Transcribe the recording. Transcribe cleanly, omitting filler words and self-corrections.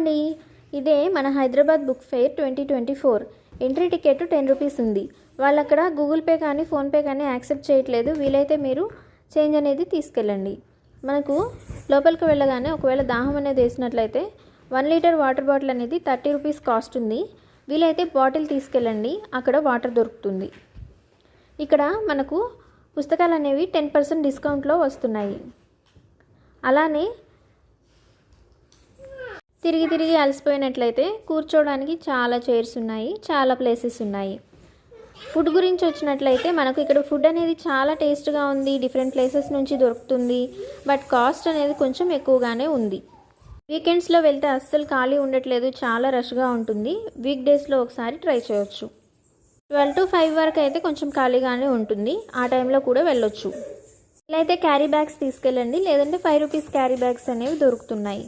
అండి, ఇదే మన Hyderabad book fair 2024. Entry ticket 10 rupees ఉంది. వాళ్ళు అక్కడ గూగుల్ పే కానీ ఫోన్పే కానీ యాక్సెప్ట్ చేయట్లేదు. వీలైతే మీరు చేంజ్ అనేది తీసుకెళ్ళండి. మనకు లోపలికి వెళ్ళగానే ఒకవేళ దాహం అనేది వేసినట్లయితే 1 లీటర్ వాటర్ బాటిల్ అనేది 30 రూపీస్ కాస్ట్ ఉంది. వీలైతే బాటిల్ తీసుకెళ్ళండి, అక్కడ వాటర్ దొరుకుతుంది. ఇక్కడ మనకు పుస్తకాలు అనేవి 10% డిస్కౌంట్లో వస్తున్నాయి. అలానే తిరిగి అలసిపోయినట్లయితే కూర్చోవడానికి చాలా చైర్స్ ఉన్నాయి, చాలా ప్లేసెస్ ఉన్నాయి. ఫుడ్ గురించి వచ్చినట్లయితే మనకు ఇక్కడ ఫుడ్ అనేది చాలా టేస్ట్గా ఉంది, డిఫరెంట్ ప్లేసెస్ నుంచి దొరుకుతుంది. బట్ కాస్ట్ అనేది కొంచెం ఎక్కువగానే ఉంది. వీకెండ్స్లో వెళ్తే అస్సలు ఖాళీ ఉండట్లేదు, చాలా రష్గా ఉంటుంది. వీక్ డేస్లో ఒకసారి ట్రై చేయొచ్చు. 12 to 5 వరకు అయితే కొంచెం ఖాళీగానే ఉంటుంది, ఆ టైంలో కూడా వెళ్ళొచ్చు. ఇలా అయితే క్యారీ బ్యాగ్స్ తీసుకెళ్ళండి, లేదంటే 5 రూపీస్ క్యారీ బ్యాగ్స్ అనేవి దొరుకుతున్నాయి.